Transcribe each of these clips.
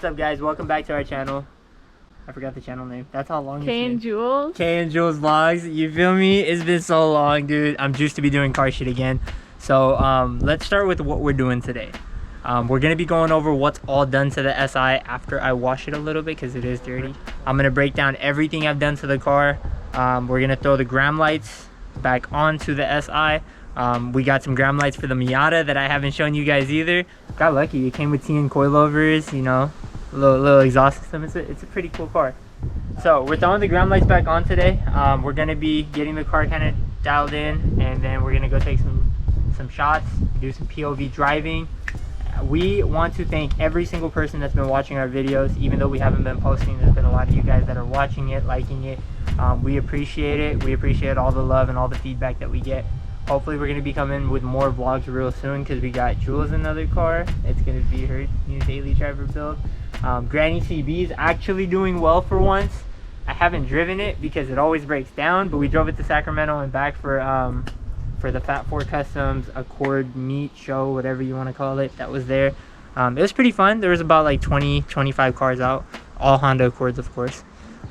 up, guys? Welcome back to our channel. I forgot the channel name. That's how long K and Jules. K and Jules vlogs. You feel me? It's been so long, dude. I'm juiced to be doing car shit again. So let's start with what we're doing today. We're gonna be going over what's all done to the SI after I wash it a little bit because it is dirty. I'm gonna break down everything I've done to the car. We're gonna throw the gram lights back onto the SI. We got some gram lights for the Miata that I haven't shown you guys either. Got lucky, it came with TN coilovers, you know, a little exhaust system. It's a pretty cool car. So we're throwing the gram lights back on today. We're gonna be getting the car kind of dialed in, and then we're gonna go take some shots, do some POV driving. We want to thank every single person that's been watching our videos. Even though we haven't been posting, there's been a lot of you guys that are watching it, liking it. We appreciate it. We appreciate all the love and all the feedback that we get. Hopefully we're going to be coming with more vlogs real soon because we got Jules another car. It's going to be her new daily driver build. Granny CB is actually doing well for once. I haven't driven it because it always breaks down, but we drove it to Sacramento and back for the Fat 4 Customs Accord meet show, whatever you want to call it, that was there. It was pretty fun. There was about like 20-25 cars out, all Honda Accords, of course.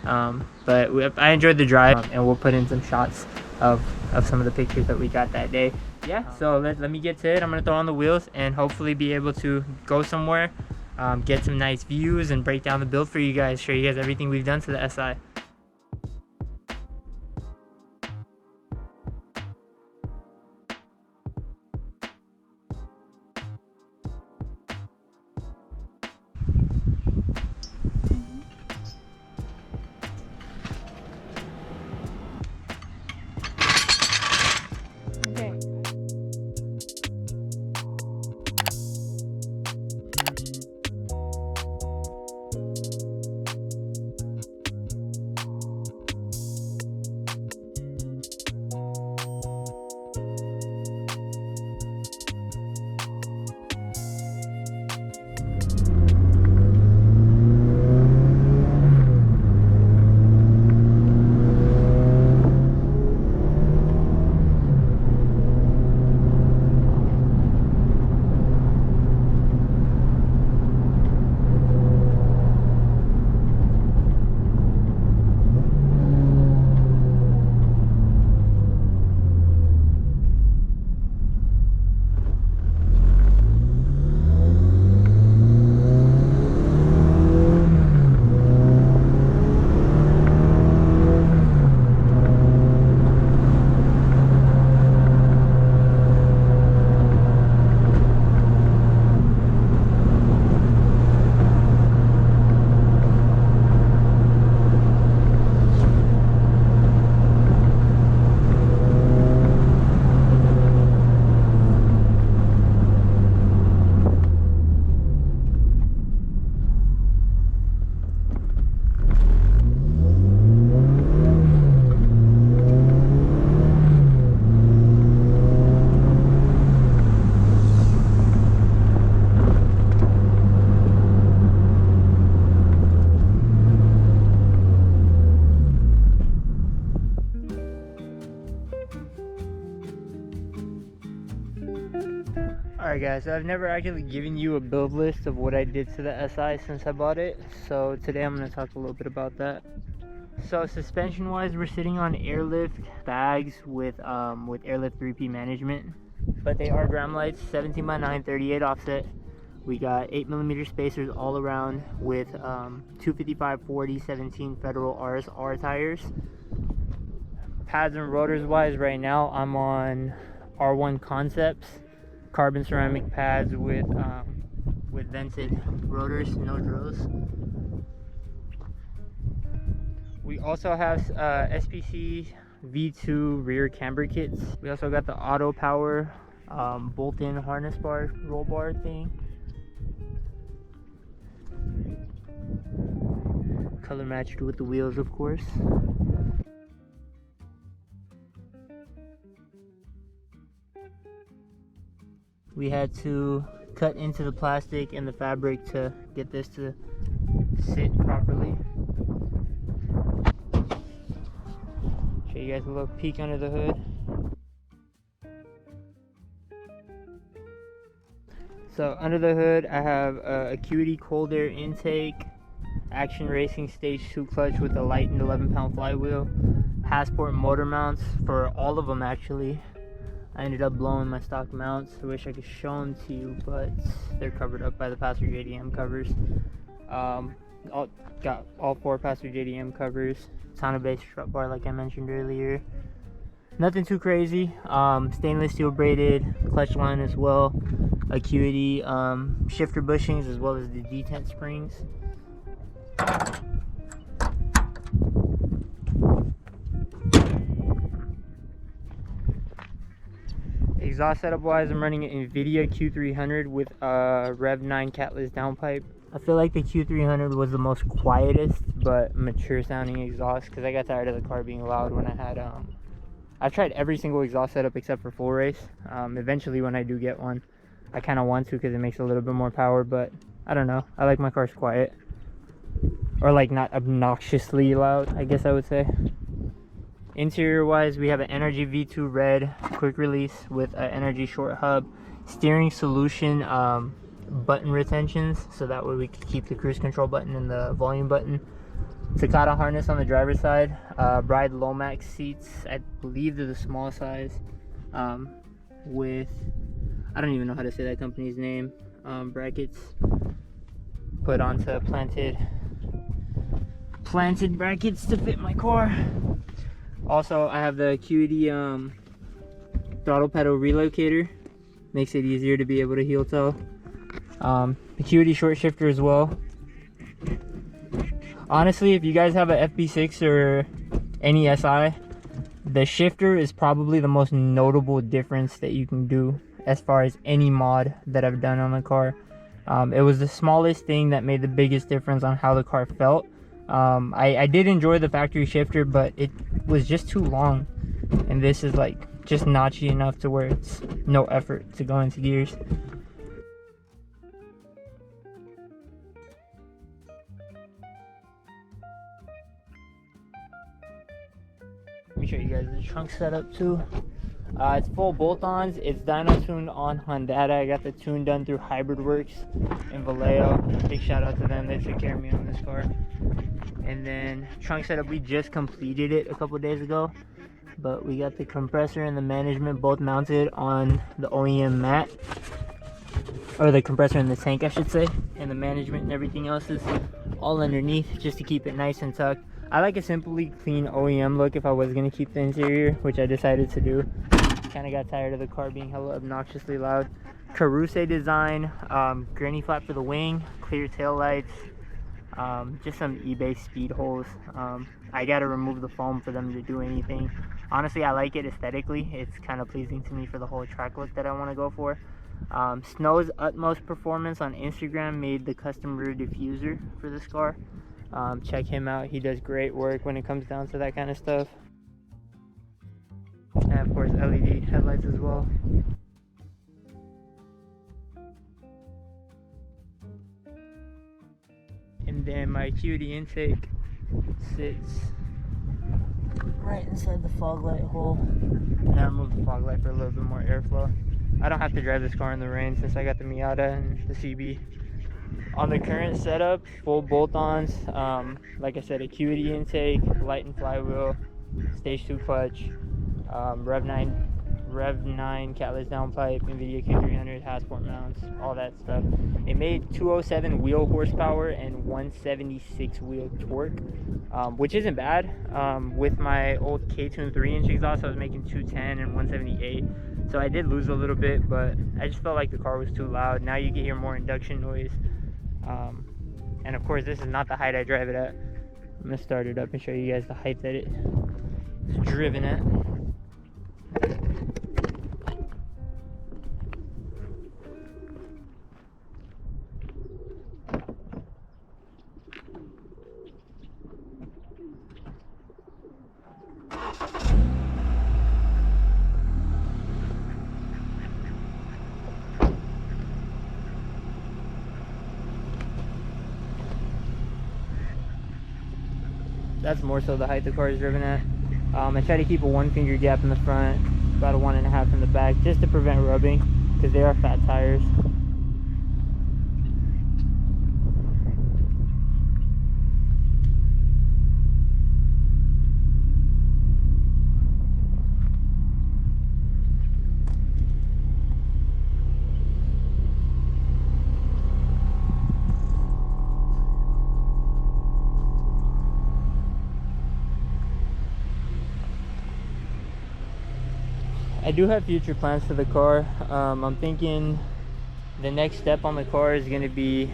But I enjoyed the drive, and we'll put in some shots of some of the pictures that we got that day. Yeah, so let me get to it. I'm gonna throw on the wheels and hopefully be able to go somewhere, get some nice views, and break down the build for you guys, show you guys everything we've done to the SI. Alright guys, so I've never actually given you a build list of what I did to the SI since I bought it, so today I'm going to talk a little bit about that. So suspension wise, we're sitting on airlift bags with airlift 3P management, but they are gram lights, 17x9 38 offset. We got 8mm spacers all around with 255/40 17 Federal RSR tires. Pads and rotors wise, right now I'm on R1 Concepts carbon ceramic pads with vented rotors, no drills. We also have SPC V2 rear camber kits. We also got the auto power bolt-in harness bar, roll bar thing. Color matched with the wheels, of course. We had to cut into the plastic and the fabric to get this to sit properly. Show you guys a little peek under the hood. So under the hood, I have a Acuity cold air intake, Action Racing Stage 2 clutch with a lightened 11-pound flywheel, Passport motor mounts for all of them actually. I ended up blowing my stock mounts. I wish I could show them to you, but they're covered up by the passenger JDM covers. Got all 4 passenger JDM covers. Tonneau base strut bar like I mentioned earlier. Nothing too crazy. Stainless steel braided clutch line as well. Acuity shifter bushings as well as the detent springs. Exhaust setup wise, I'm running an NVIDIA Q300 with a Rev 9 catless downpipe. I feel like the Q300 was the most quietest but mature sounding exhaust because I got tired of the car being loud when I had I've tried every single exhaust setup except for full race. Eventually when I do get one, I kind of want to because it makes a little bit more power, but I don't know, I like my cars quiet, or like not obnoxiously loud, I guess I would say. Interior wise, we have an Energy V2 red quick release with an Energy short hub, steering solution button retentions, so that way we can keep the cruise control button and the volume button. Takata harness on the driver's side, Bride Lomax seats, I believe they're the small size, with, I don't even know how to say that company's name, brackets put onto planted brackets to fit my car. Also, I have the Acuity throttle pedal relocator, makes it easier to be able to heel toe. Acuity short shifter as well. Honestly, if you guys have a FB6 or any SI, the shifter is probably the most notable difference that you can do as far as any mod that I've done on the car. It was the smallest thing that made the biggest difference on how the car felt. I did enjoy the factory shifter, but it was just too long, and this is like just notchy enough to where it's no effort to go into gears. Let me show you guys the trunk setup too. It's full bolt-ons. It's dyno tuned on Honda. I got the tune done through Hybrid Works in Vallejo. Big shout out to them, they took care of me on this car. And then trunk setup, we just completed it a couple days ago, but we got the compressor and the management both mounted on the OEM mat, or the compressor and the tank I should say, and the management and everything else is all underneath just to keep it nice and tucked. I like a simply clean OEM look if I was going to keep the interior, which I decided to do. Kind of got tired of the car being hella obnoxiously loud. Caruse design, granny flap for the wing, clear tail lights, just some eBay speed holes. I got to remove the foam for them to do anything. Honestly, I like it aesthetically. It's kind of pleasing to me for the whole track look that I want to go for. Snow's Utmost Performance on Instagram made the custom rear diffuser for this car. Check him out, he does great work when it comes down to that kind of stuff. And of course LED headlights as well. And then my Acuity intake sits right inside the fog light hole, and I removed the fog light for a little bit more airflow. I don't have to drive this car in the rain since I got the Miata and the CB. On the current setup, full bolt-ons, like I said, Acuity intake, light and flywheel, stage 2 clutch, Rev 9 catless downpipe, NVIDIA Q300 Passport mounts, all that stuff. It made 207 wheel horsepower and 176 wheel torque, which isn't bad. With my old K-Tune 3-inch exhaust, I was making 210 and 178, so I did lose a little bit, but I just felt like the car was too loud. Now you can hear more induction noise. And of course, this is not the height I drive it at. I'm gonna start it up and show you guys the height that it's driven at. That's more so the height the car is driven at. I try to keep a 1 finger gap in the front, about a 1.5 in the back, just to prevent rubbing, because they are fat tires. I do have future plans for the car. I'm thinking the next step on the car is going to be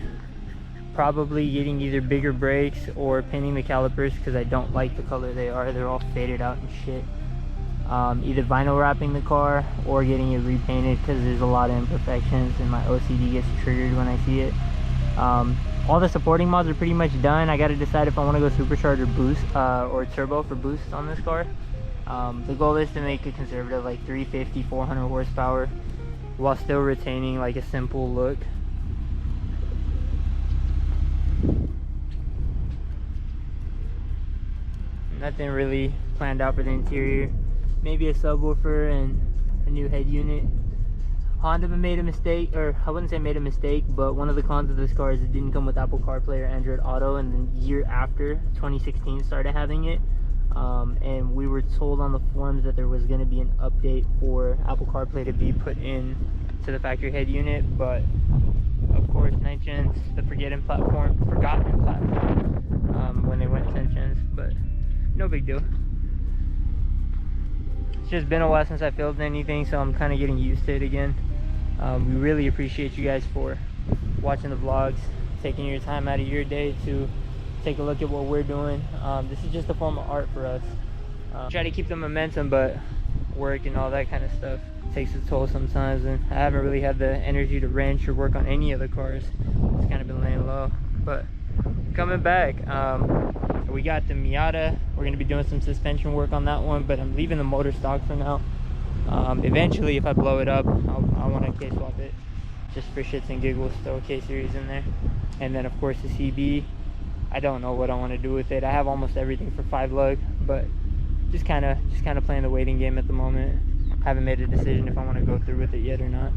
probably getting either bigger brakes or painting the calipers, because I don't like the color they are. They're all faded out and shit. Either vinyl wrapping the car or getting it repainted, because there's a lot of imperfections and my OCD gets triggered when I see it. All the supporting mods are pretty much done. I got to decide if I want to go supercharged or boost or turbo for boost on this car. The goal is to make a conservative like 350, 400 horsepower while still retaining like a simple look. Nothing really planned out for the interior. Maybe a subwoofer and a new head unit. Honda made a mistake, or I wouldn't say made a mistake, but one of the cons of this car is it didn't come with Apple CarPlay or Android Auto, and then year after 2016 started having it. And we were told on the forums that there was going to be an update for Apple CarPlay to be put in to the factory head unit, but of course 9th Gen's the forgotten platform when they went 10th Gens, but no big deal. It's just been a while since I filmed anything, so I'm kind of getting used to it again. We really appreciate you guys for watching the vlogs, taking your time out of your day to take a look at what we're doing. This is just a form of art for us. Try to keep the momentum, but work and all that kind of stuff takes a toll sometimes, and I haven't really had the energy to wrench or work on any of the cars. It's kind of been laying low, but coming back. We got the Miata. We're going to be doing some suspension work on that one, but I'm leaving the motor stock for now. Eventually, if I blow it up, I want to K-swap it just for shits and giggles, throw a K-series in there. And then of course the CB, I don't know what I want to do with it. I have almost everything for 5-lug, but just kind of playing the waiting game at the moment. Haven't made a decision if I want to go through with it yet or not.